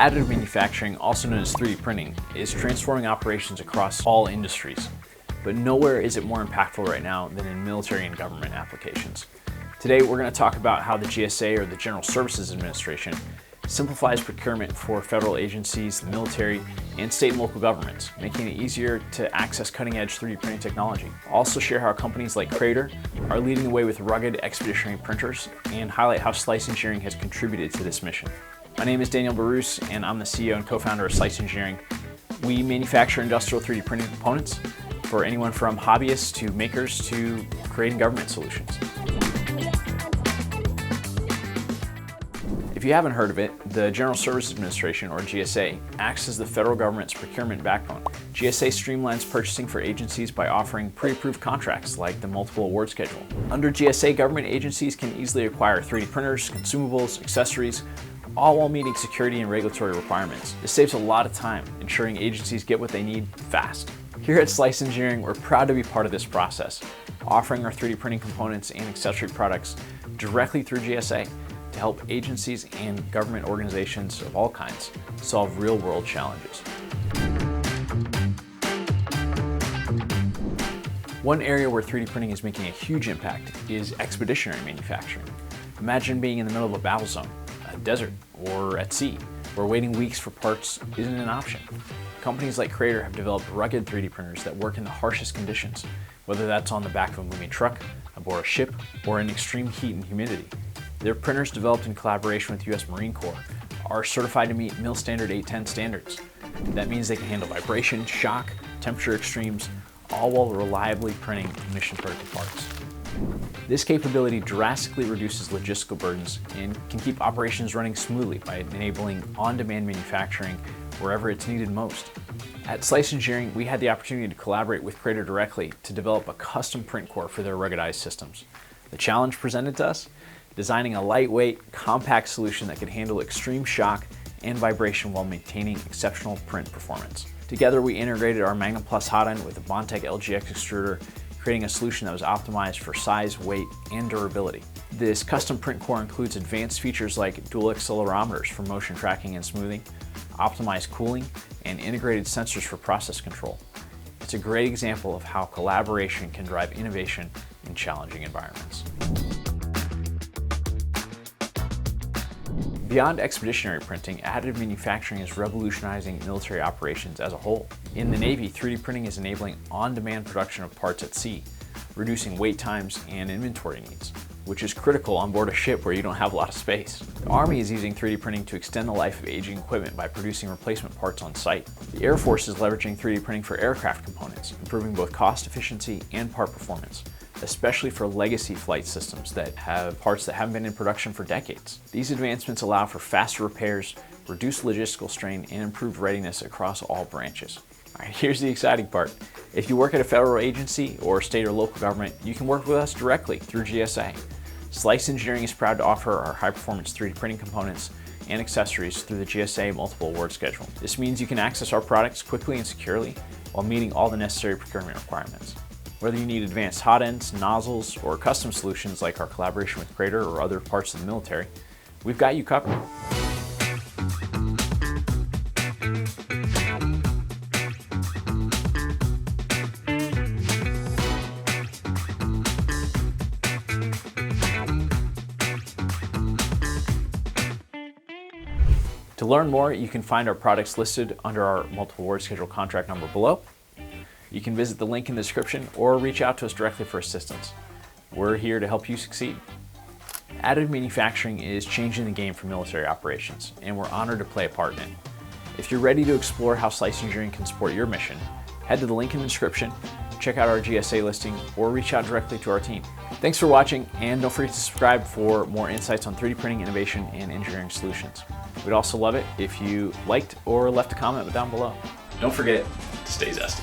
Additive manufacturing, also known as 3D printing, is transforming operations across all industries. But nowhere is it more impactful right now than in military and government applications. Today, we're going to talk about how the GSA, or the General Services Administration, simplifies procurement for federal agencies, the military, and state and local governments, making it easier to access cutting-edge 3D printing technology. I'll also share how companies like Craitor are leading the way with rugged expeditionary printers and highlight how Slice Engineering has contributed to this mission. My name is Daniel Baruch, and I'm the CEO and co-founder of Slice Engineering. We manufacture industrial 3D printing components for anyone from hobbyists to makers to creating government solutions. If you haven't heard of it, the General Services Administration, or GSA, acts as the federal government's procurement backbone. GSA streamlines purchasing for agencies by offering pre-approved contracts like the multiple award schedule. Under GSA, government agencies can easily acquire 3D printers, consumables, accessories, all while meeting security and regulatory requirements. This saves a lot of time, ensuring agencies get what they need fast. Here at Slice Engineering, we're proud to be part of this process, offering our 3D printing components and accessory products directly through GSA to help agencies and government organizations of all kinds solve real-world challenges. One area where 3D printing is making a huge impact is expeditionary manufacturing. Imagine being in the middle of a battle zone, a desert, or at sea, where waiting weeks for parts isn't an option. Companies like Craitor have developed rugged 3D printers that work in the harshest conditions, whether that's on the back of a moving truck, aboard a ship, or in extreme heat and humidity. Their printers, developed in collaboration with the U.S. Marine Corps, are certified to meet MIL Standard 810 standards. That means they can handle vibration, shock, temperature extremes, all while reliably printing mission-critical parts. This capability drastically reduces logistical burdens and can keep operations running smoothly by enabling on-demand manufacturing wherever it's needed most. At Slice Engineering, we had the opportunity to collaborate with Craitor directly to develop a custom print core for their ruggedized systems. The challenge presented to us? Designing a lightweight, compact solution that could handle extreme shock and vibration while maintaining exceptional print performance. Together, we integrated our Magnum Plus hotend with a Bondtech LGX extruder, creating a solution that was optimized for size, weight, and durability. This custom print core includes advanced features like dual accelerometers for motion tracking and smoothing, optimized cooling, and integrated sensors for process control. It's a great example of how collaboration can drive innovation in challenging environments. Beyond expeditionary printing, additive manufacturing is revolutionizing military operations as a whole. In the Navy, 3D printing is enabling on-demand production of parts at sea, reducing wait times and inventory needs, which is critical on board a ship where you don't have a lot of space. The Army is using 3D printing to extend the life of aging equipment by producing replacement parts on site. The Air Force is leveraging 3D printing for aircraft components, improving both cost efficiency and part performance, especially for legacy flight systems that have parts that haven't been in production for decades. These advancements allow for faster repairs, reduced logistical strain, and improved readiness across all branches. All right, here's the exciting part. If you work at a federal agency or state or local government, you can work with us directly through GSA. Slice Engineering is proud to offer our high-performance 3D printing components and accessories through the GSA multiple award schedule. This means you can access our products quickly and securely while meeting all the necessary procurement requirements. Whether you need advanced hotends, nozzles, or custom solutions like our collaboration with Craitor or other parts of the military, we've got you covered. To learn more, you can find our products listed under our multiple award schedule contract number below. You can visit the link in the description or reach out to us directly for assistance. We're here to help you succeed. Additive manufacturing is changing the game for military operations, and we're honored to play a part in it. If you're ready to explore how Slice Engineering can support your mission, head to the link in the description, check out our GSA listing, or reach out directly to our team. Thanks for watching, and don't forget to subscribe for more insights on 3D printing, innovation, and engineering solutions. We'd also love it if you liked or left a comment down below. Don't forget to stay zesty.